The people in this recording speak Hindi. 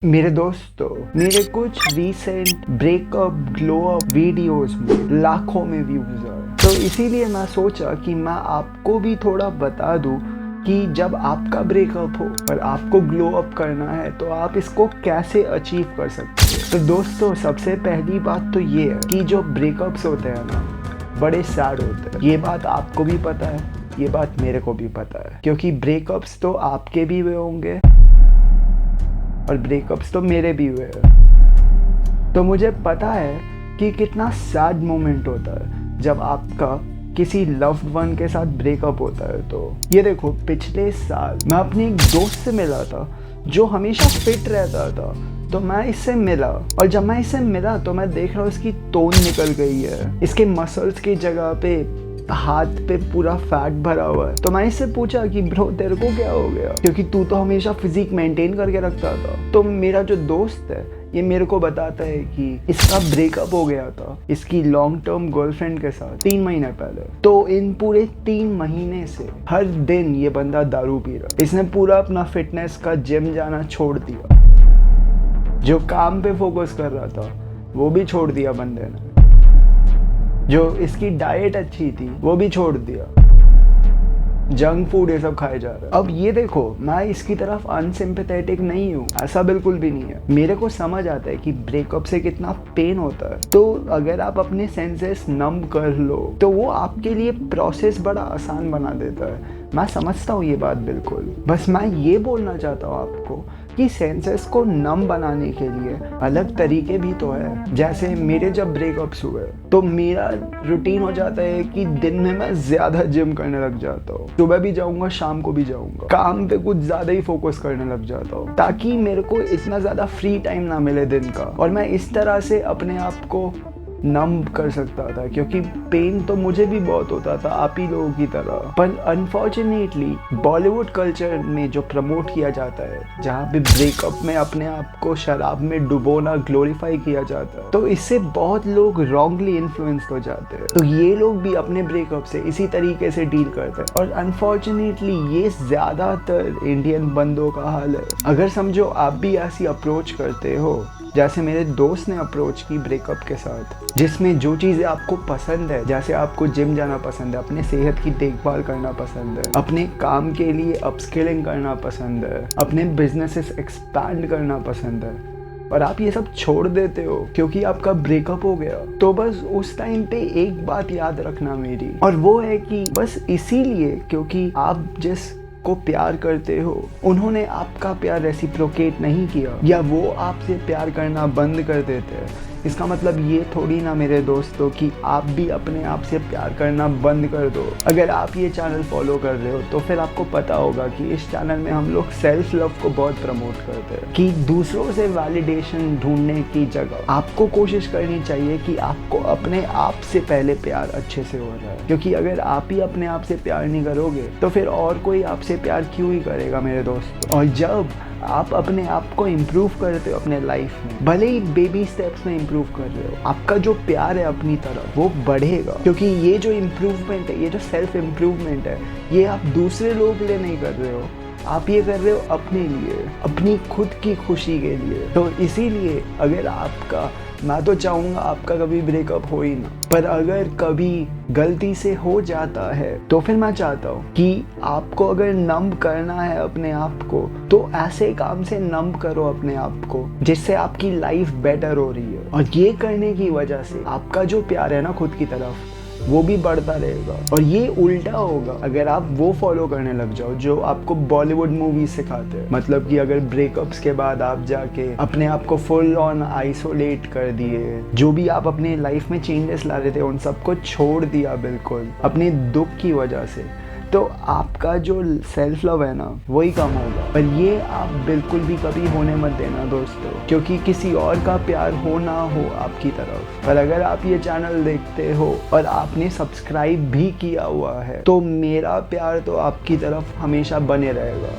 मेरे दोस्तों, मेरे कुछ recent breakup glow up videos में लाखों में व्यूज आए, तो इसीलिए मैं सोचा कि मैं आपको भी थोड़ा बता दूं कि जब आपका ब्रेकअप हो और आपको ग्लो अप करना है तो आप इसको कैसे अचीव कर सकते हैं। तो दोस्तों, सबसे पहली बात तो ये है कि जो ब्रेकअप्स होते हैं ना, बड़े सैड होते हैं। ये बात आपको भी पता है, ये बात मेरे को भी पता है, क्योंकि ब्रेकअप्स तो आपके भी हुए होंगे और ब्रेकअप्स तो मेरे भी हुए हैं। तो मुझे पता है कि कितना सैड मोमेंट होता है जब आपका किसी लव्ड वन के साथ ब्रेकअप होता है। तो ये देखो, पिछले साल मैं अपने एक दोस्त से मिला था जो हमेशा फिट रहता था। तो मैं इससे मिला और जब मैं इससे मिला तो मैं देख रहा हूँ इसकी तोन निकल गई है, इसके मसल्स की जगह पे हाथ पे पूरा फैट भरा हुआ है। तो मैं इससे पूछा कि ब्रो, तेरे को क्या हो गया, क्योंकि तू तो हमेशा फिजिक मेंटेन करके रखता था। तो मेरा जो दोस्त है ये मेरे को बताता है कि इसका ब्रेकअप हो गया था इसकी लॉन्ग टर्म गर्लफ्रेंड के साथ 3 महीने पहले। तो इन पूरे 3 महीने से हर दिन ये बंदा दारू पी रहा। इसने पूरा अपना फिटनेस का जिम जाना छोड़ दिया, जो काम पे फोकस कर रहा था वो भी छोड़ दिया बंदे ने, जो इसकी डाइट अच्छी थी वो भी छोड़ दिया, जंक फूड ये सब खाए जा रहा है। अब ये देखो, मैं इसकी तरफ अनसिम्पैथेटिक नहीं हूँ, ऐसा बिल्कुल भी नहीं है। मेरे को समझ आता है कि ब्रेकअप से कितना पेन होता है। तो अगर आप अपने सेंसेस नम कर लो तो वो आपके लिए प्रोसेस बड़ा आसान बना देता है। मैं समझता हूँ ये बात बिल्कुल, बस मैं ये बोलना चाहता हूँ आपको कि सेंसेस को नम बनाने के लिए अलग तरीके भी तो है। जैसे मेरे जब ब्रेकअप्स हुए तो मेरा रूटीन हो जाता है कि दिन में मैं ज्यादा जिम करने लग जाता हूँ, सुबह भी जाऊंगा शाम को भी जाऊंगा, काम पे कुछ ज्यादा ही फोकस करने लग जाता हूँ ताकि मेरे को इतना ज्यादा फ्री टाइम ना मिले दिन का, और मैं इस तरह से अपने आप को नम कर सकता था। क्योंकि पेन तो मुझे भी बहुत होता था आप ही लोगों की तरह, पर अनफॉर्चुनेटली बॉलीवुड कल्चर में जो प्रमोट किया जाता है, जहाँ पे ब्रेकअप में अपने आप को शराब में डुबोना ग्लोरीफाई किया जाता है, तो इससे बहुत लोग रॉन्गली इन्फ्लुएंस्ड हो जाते हैं। तो ये लोग भी अपने ब्रेकअप से इसी तरीके से डील करते हैं, और अनफॉर्चुनेटली ये ज्यादातर इंडियन बंदों का हाल है। अगर समझो आप भी ऐसी अप्रोच करते हो जैसे मेरे दोस्त ने अप्रोच की ब्रेकअप के साथ, जिसमें जो चीज़ें आपको पसंद है, जैसे आपको जिम जाना पसंद है, अपने सेहत की देखभाल करना पसंद है, अपने काम के लिए अपस्किलिंग करना पसंद है, अपने बिजनेसेस एक्सपैंड करना पसंद है, और आप ये सब छोड़ देते हो क्योंकि आपका ब्रेकअप हो गया, तो बस उस टाइम पे एक बात याद रखना मेरी, और वो है कि बस इसीलिए क्योंकि आप जिस को प्यार करते हो उन्होंने आपका प्यार रेसिप्रोकेट नहीं किया, या वो आपसे प्यार करना बंद कर देते हैं, इसका मतलब ये थोड़ी ना मेरे दोस्तों कि आप भी अपने आप से प्यार करना बंद कर दो। अगर आप ये चैनल फॉलो कर रहे हो तो फिर आपको पता होगा कि इस चैनल में हम लोग सेल्फ लव को बहुत प्रमोट करते हैं, कि दूसरों से वैलिडेशन ढूंढने की जगह आपको कोशिश करनी चाहिए कि आपको अपने आप से पहले प्यार अच्छे से हो रहा है। क्योंकि अगर आप ही अपने आप से प्यार नहीं करोगे तो फिर और कोई आपसे प्यार क्यों ही करेगा मेरे दोस्त। और जब आप अपने आप को इम्प्रूव करते हो अपने लाइफ में, भले ही बेबी स्टेप्स में इम्प्रूव कर रहे हो, आपका जो प्यार है अपनी तरफ वो बढ़ेगा। क्योंकि ये जो इम्प्रूवमेंट है, ये जो सेल्फ इम्प्रूवमेंट है, ये आप दूसरे लोगों के लिए नहीं कर रहे हो, आप ये कर रहे हो अपने लिए, अपनी खुद की खुशी के लिए। तो इसीलिए अगर आपका, मैं तो चाहूँगा आपका कभी ब्रेकअप हो ही ना, पर अगर कभी गलती से हो जाता है तो फिर मैं चाहता हूँ कि आपको अगर नम करना है अपने आप को तो ऐसे काम से नम करो अपने आप को जिससे आपकी लाइफ बेटर हो रही है, और ये करने की वजह से आपका जो प्यार है ना खुद की तरफ वो भी बढ़ता रहेगा। और ये उल्टा होगा अगर आप वो फॉलो करने लग जाओ जो आपको बॉलीवुड मूवीज सिखाते हैं। मतलब कि अगर ब्रेकअप्स के बाद आप जाके अपने आप को फुल ऑन आइसोलेट कर दिए, जो भी आप अपने लाइफ में चेंजेस ला रहे थे उन सबको छोड़ दिया बिल्कुल अपने दुख की वजह से, तो आपका जो सेल्फ लव है ना वही कम होगा। पर ये आप बिल्कुल भी कभी होने मत देना दोस्तों, क्योंकि किसी और का प्यार हो ना हो आपकी तरफ, पर अगर आप ये चैनल देखते हो और आपने सब्सक्राइब भी किया हुआ है तो मेरा प्यार तो आपकी तरफ हमेशा बने रहेगा।